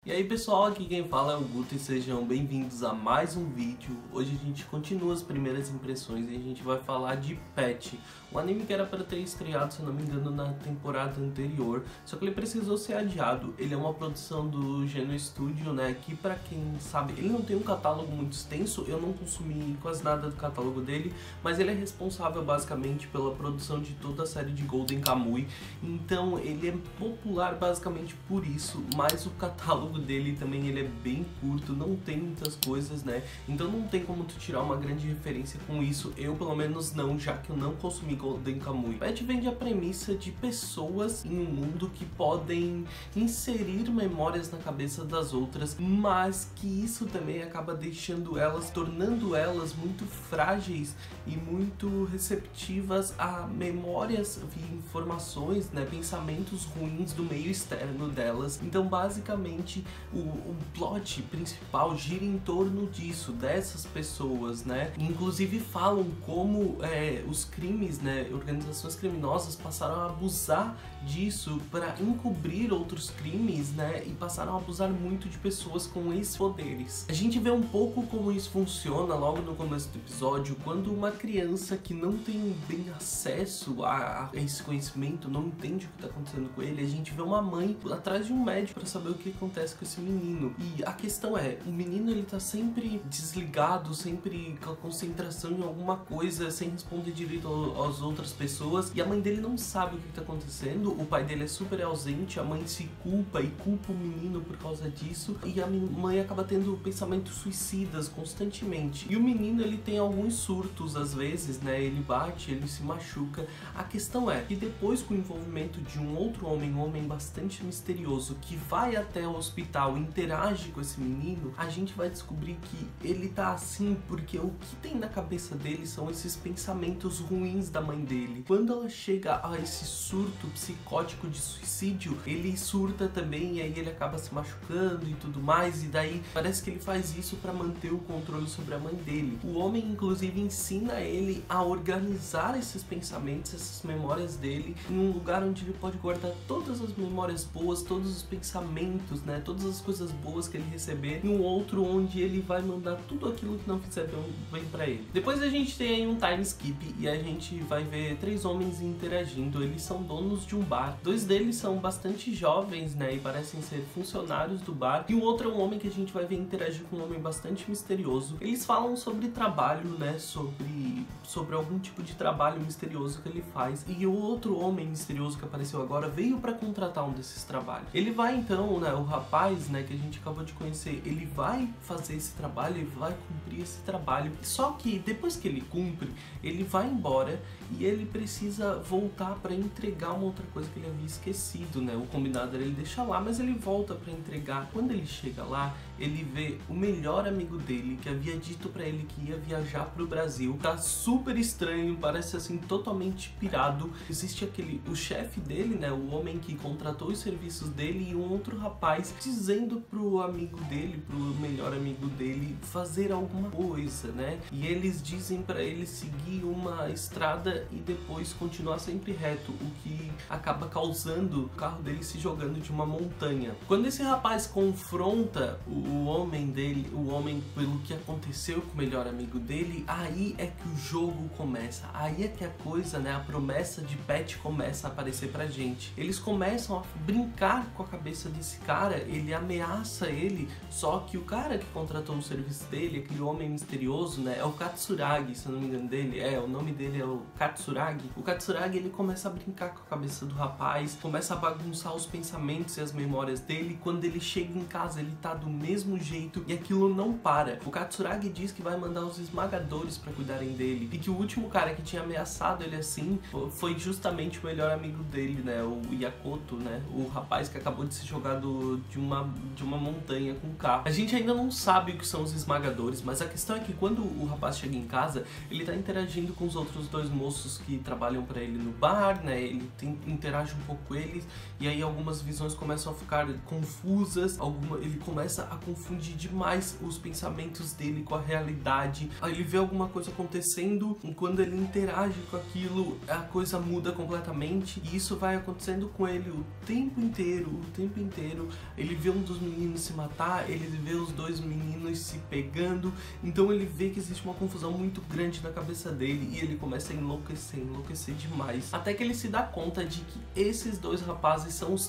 E aí pessoal, aqui quem fala é o Guto e sejam bem-vindos a mais um vídeo. Hoje a gente continua as primeiras impressões e a gente vai falar de Pet, um anime que era para ter estreado, se não me engano, na temporada anterior, só que ele precisou ser adiado. Ele é uma produção do Geno Studio, né, que pra quem sabe, ele não tem um catálogo muito extenso, eu não consumi quase nada do catálogo dele, mas ele é responsável basicamente pela produção de toda a série de Golden Kamuy, então ele é popular basicamente por isso, mas o catálogo dele também ele é bem curto, não tem muitas coisas, né? Então não tem como tu tirar uma grande referência com isso, eu pelo menos não, já que eu não consumi Golden Kamuy. Pet vende a premissa de pessoas em um mundo que podem inserir memórias na cabeça das outras, mas que isso também acaba deixando elas, tornando elas muito frágeis e muito receptivas a memórias e informações, né, pensamentos ruins do meio externo delas. Então basicamente o plot principal gira em torno disso, dessas pessoas, né? Inclusive falam como os crimes, né, organizações criminosas passaram a abusar disso para encobrir outros crimes, né, e passaram a abusar muito de pessoas com esses poderes. A gente vê um pouco como isso funciona logo no começo do episódio, quando uma criança que não tem bem acesso a esse conhecimento, não entende o que está acontecendo com ele, a gente vê uma mãe atrás de um médico para saber o que acontece com esse menino. E a questão é, o menino ele tá sempre desligado, sempre com a concentração em alguma coisa, sem responder direito às outras pessoas, e a mãe dele não sabe o que tá acontecendo, o pai dele é super ausente, a mãe se culpa e culpa o menino por causa disso, e a mãe acaba tendo pensamentos suicidas constantemente. E o menino ele tem alguns surtos às vezes, né, ele bate, ele se machuca. A questão é que depois, com o envolvimento de um outro homem, um homem bastante misterioso, que vai até o hospital, interage com esse menino, a gente vai descobrir que ele tá assim porque o que tem na cabeça dele são esses pensamentos ruins da mãe dele. Quando ela chega a esse surto psicótico de suicídio, ele surta também, e aí ele acaba se machucando e tudo mais, e daí parece que ele faz isso para manter o controle sobre a mãe dele. O homem inclusive ensina ele a organizar esses pensamentos, essas memórias dele, em um lugar onde ele pode guardar todas as memórias boas, todos os pensamentos, né, todas as coisas boas que ele receber, e um outro onde ele vai mandar tudo aquilo que não fizer bem pra ele. Depois a gente tem aí um time skip e a gente vai ver três homens interagindo. Eles são donos de um bar, dois deles são bastante jovens, né, e parecem ser funcionários do bar, e o outro é um homem que a gente vai ver interagir com um homem bastante misterioso. Eles falam sobre trabalho, né, sobre algum tipo de trabalho misterioso que ele faz, e o outro homem misterioso que apareceu agora veio para contratar um desses trabalhos. Ele vai então, né, o rapaz, né, que a gente acabou de conhecer, ele vai fazer esse trabalho, ele vai cumprir esse trabalho, só que depois que ele cumpre, ele vai embora e ele precisa voltar para entregar uma outra coisa que ele havia esquecido, né? O combinado era ele deixar lá, mas ele volta para entregar. Quando ele chega lá, ele vê o melhor amigo dele, que havia dito para ele que ia viajar pro Brasil. Tá super estranho, parece assim totalmente pirado. Existe o chefe dele, né, o homem que contratou os serviços dele, e um outro rapaz dizendo pro amigo dele, pro melhor amigo dele, fazer alguma coisa, né? E eles dizem para ele seguir uma estrada e depois continuar sempre reto, o que acaba causando o carro dele se jogando de uma montanha. Quando esse rapaz confronta o homem dele, o homem pelo que aconteceu com o melhor amigo dele, aí é que o jogo começa, aí é que a coisa, né, a promessa de Pet começa a aparecer pra gente. Eles começam a brincar com a cabeça desse cara, ele ameaça ele, só que o cara que contratou o serviço dele, aquele homem misterioso, né, é o Katsuragi, se eu não me engano dele, o nome dele é o Katsuragi. O Katsuragi, ele começa a brincar com a cabeça do rapaz, começa a bagunçar os pensamentos e as memórias dele. Quando ele chega em casa, ele tá do mesmo jeito e aquilo não para. O Katsuragi diz que vai mandar os esmagadores pra cuidarem dele, e que o último cara que tinha ameaçado ele assim foi justamente o melhor amigo dele, né, o Yakoto, né, o rapaz que acabou de ser jogado de uma montanha com um carro. A gente ainda não sabe o que são os esmagadores, mas a questão é que quando o rapaz chega em casa, ele tá interagindo com os outros dois moços moços que trabalham para ele no bar, né? Ele interage um pouco com eles e aí algumas visões começam a ficar confusas, ele começa a confundir demais os pensamentos dele com a realidade. Aí ele vê alguma coisa acontecendo e quando ele interage com aquilo, a coisa muda completamente e isso vai acontecendo com ele o tempo inteiro. Ele vê um dos meninos se matar, ele vê os dois meninos se pegando, então ele vê que existe uma confusão muito grande na cabeça dele e ele começa a enlouquecer demais. Até que ele se dá conta de que esses dois rapazes são os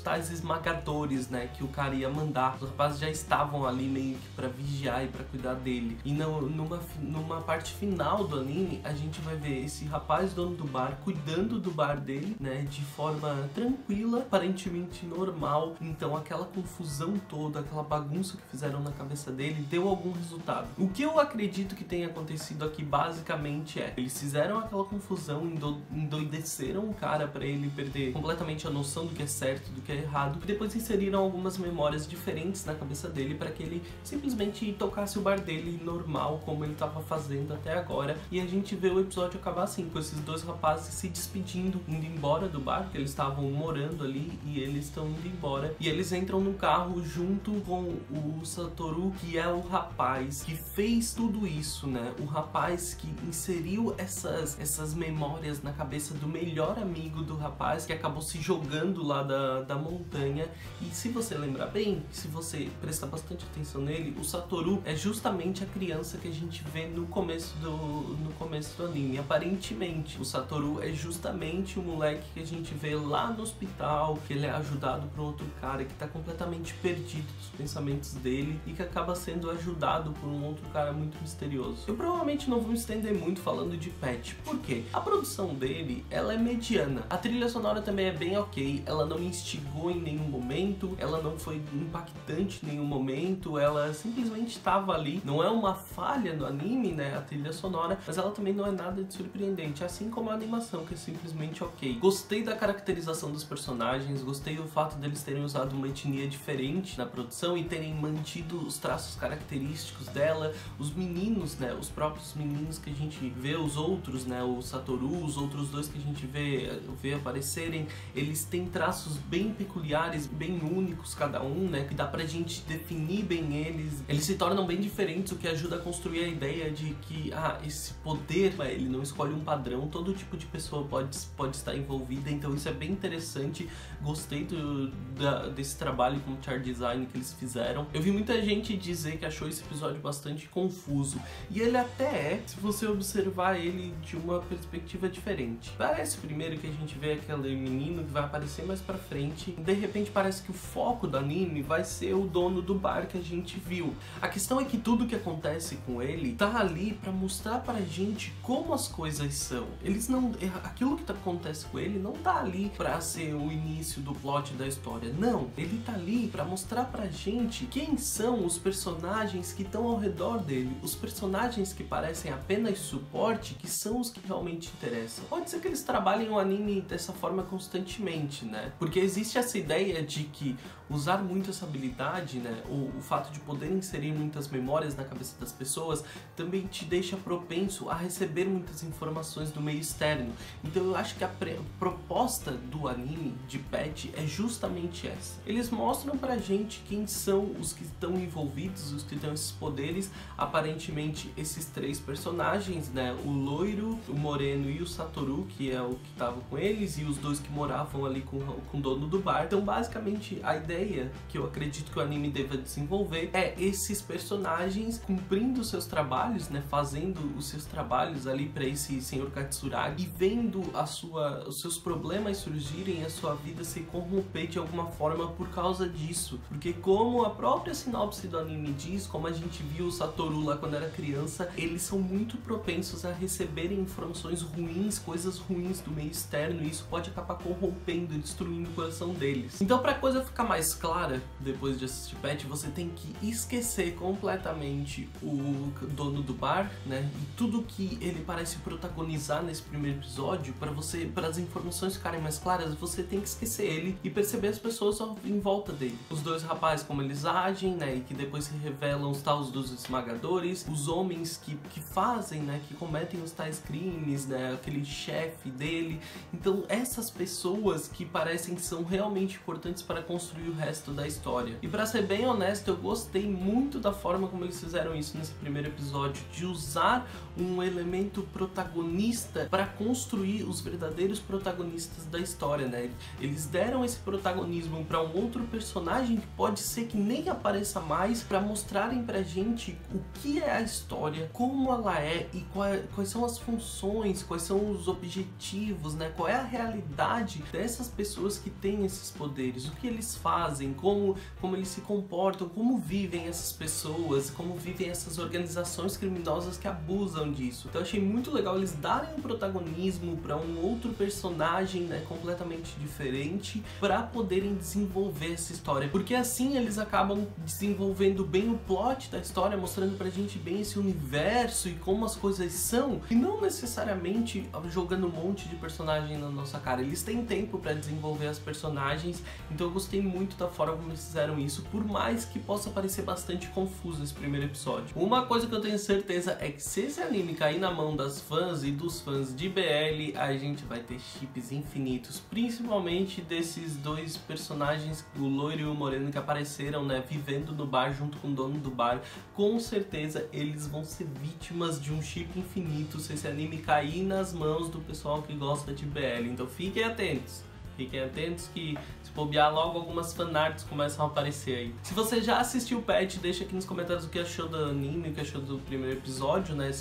tais esmagadores, né, que o cara ia mandar. Os rapazes já estavam ali meio que pra vigiar e pra cuidar dele. E numa parte final do anime, a gente vai ver esse rapaz dono do bar cuidando do bar dele, né, de forma tranquila, aparentemente normal. Então aquela confusão toda, aquela bagunça que fizeram na cabeça dele deu algum resultado. O que eu acredito que tenha acontecido aqui basicamente é, eles fizeram aquela confusão, endoideceram o cara pra ele perder completamente a noção do que é certo, do que é errado, e depois inseriram algumas memórias diferentes na cabeça dele para que ele simplesmente tocasse o bar dele normal, como ele estava fazendo até agora. E a gente vê o episódio acabar assim, com esses dois rapazes se despedindo, indo embora do bar, que eles estavam morando ali, e eles estão indo embora. E eles entram no carro junto com o Satoru, que é o rapaz que fez tudo isso, né? O rapaz que inseriu essas memórias na cabeça do melhor amigo do rapaz, que acabou se jogando lá da montanha. E se você lembrar bem, se você prestar bastante atenção nele, o Satoru é justamente a criança que a gente vê no começo do anime. Aparentemente, o Satoru é justamente o moleque que a gente vê lá no hospital, que ele é ajudado por um outro cara que tá completamente perdido dos pensamentos dele e que acaba sendo ajudado por um outro cara muito misterioso. Eu provavelmente não vou me estender muito falando de Pet, porque a produção dele, ela é mediana. A trilha sonora também é bem ok, ela não me instigou em nenhum momento, ela não foi impactante em nenhum momento, ela simplesmente estava ali. Não é uma falha no anime, né, a trilha sonora, mas ela também não é nada de surpreendente, assim como a animação, que é simplesmente ok. Gostei da caracterização dos personagens, gostei do fato deles terem usado uma etnia diferente na produção e terem mantido os traços característicos dela. Os meninos, né, os próprios meninos que a gente vê, os outros, né, o Satoru, os outros dois que a gente vê aparecerem, eles têm traços bem peculiares, bem únicos cada um, né, que dá pra gente definir bem eles. Eles se tornam bem diferentes, o que ajuda a construir a ideia de que, esse poder, ele não escolhe um padrão, todo tipo de pessoa pode estar envolvida, então isso é bem interessante. Gostei desse trabalho com o chart design que eles fizeram. Eu vi muita gente dizer que achou esse episódio bastante confuso, e ele até é, se você observar ele de uma perspectiva diferente. Parece primeiro que a gente vê aquele menino que vai aparecer mais pra frente, e de repente parece que o foco do anime vai ser o dono do bar que a gente viu. A questão é que tudo que acontece com ele tá ali pra mostrar pra gente como as coisas são. Aquilo que acontece com ele não tá ali pra ser o início do plot da história, não. Ele tá ali pra mostrar pra gente quem são os personagens que estão ao redor dele, os personagens que parecem apenas suporte, que são os que realmente interessam. Pode ser que eles trabalhem o anime dessa forma constantemente, né? Porque existe essa ideia de que usar muito essa habilidade, né, o fato de poder inserir muitas memórias na cabeça das pessoas, também te deixa propenso a receber muitas informações do meio externo. Então eu acho que a proposta do anime de Pet é justamente essa. Eles mostram pra gente quem são os que estão envolvidos, os que têm esses poderes. Aparentemente esses três personagens, né, o loiro, o moreno e o Satoru, que é o que estava com eles, e os dois que moravam ali com o dono do bar. Então basicamente a ideia que eu acredito que o anime deva desenvolver é esses personagens cumprindo seus trabalhos, né, fazendo os seus trabalhos ali para esse senhor Katsuragi e vendo os seus problemas surgirem, a sua vida se corromper de alguma forma por causa disso. Porque como a própria sinopse do anime diz, como a gente viu o Satoru lá quando era criança, eles são muito propensos a receberem informações ruins, coisas ruins do meio externo, e isso pode acabar corrompendo e destruindo o coração deles. Então, para a coisa ficar mais mais clara depois de assistir Pet, você tem que esquecer completamente o dono do bar, né? E tudo que ele parece protagonizar nesse primeiro episódio, para as informações ficarem mais claras, você tem que esquecer ele e perceber as pessoas em volta dele. Os dois rapazes, como eles agem, né? E que depois se revelam os tais dos esmagadores, os homens que fazem, né? Que cometem os tais crimes, né? Aquele chefe dele. Então essas pessoas que parecem que são realmente importantes para construir o resto da história. E para ser bem honesto, eu gostei muito da forma como eles fizeram isso nesse primeiro episódio, de usar um elemento protagonista para construir os verdadeiros protagonistas da história, né? Eles deram esse protagonismo para um outro personagem que pode ser que nem apareça mais, para mostrarem pra gente o que é a história, como ela é e quais são as funções, quais são os objetivos, né? Qual é a realidade dessas pessoas que têm esses poderes, o que eles fazem, como eles se comportam, como vivem essas pessoas, como vivem essas organizações criminosas que abusam disso. Então eu achei muito legal eles darem um protagonismo para um outro personagem, né, completamente diferente, para poderem desenvolver essa história, porque assim eles acabam desenvolvendo bem o plot da história, mostrando pra gente bem esse universo e como as coisas são, e não necessariamente jogando um monte de personagem na nossa cara. Eles têm tempo para desenvolver as personagens, então eu gostei muito da forma como eles fizeram isso, por mais que possa parecer bastante confuso esse primeiro episódio. Uma coisa que eu tenho certeza é que se esse anime cair na mão das fãs e dos fãs de BL, a gente vai ter chips infinitos, principalmente desses dois personagens, o loiro e o moreno, que apareceram, né, vivendo no bar junto com o dono do bar. Com certeza eles vão ser vítimas de um chip infinito se esse anime cair nas mãos do pessoal que gosta de BL, então fiquem atentos. Fiquem atentos que, se bobear, logo algumas fanarts começam a aparecer aí. Se você já assistiu o Pet, deixa aqui nos comentários o que achou do anime, o que achou do primeiro episódio, né?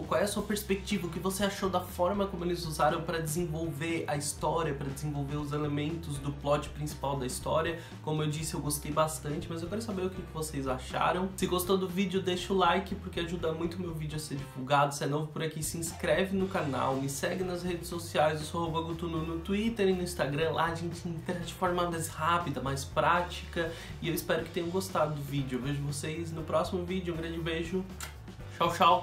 Qual é a sua perspectiva, o que você achou da forma como eles usaram para desenvolver a história, para desenvolver os elementos do plot principal da história. Como eu disse, eu gostei bastante, mas eu quero saber o que vocês acharam. Se gostou do vídeo, deixa o like, porque ajuda muito o meu vídeo a ser divulgado. Se é novo por aqui, se inscreve no canal, me segue nas redes sociais, eu sou @gutunu no Twitter e no Instagram. Lá a gente interage de forma mais rápida, mais prática, e eu espero que tenham gostado do vídeo. Eu vejo vocês no próximo vídeo. Um grande beijo. Tchau, tchau.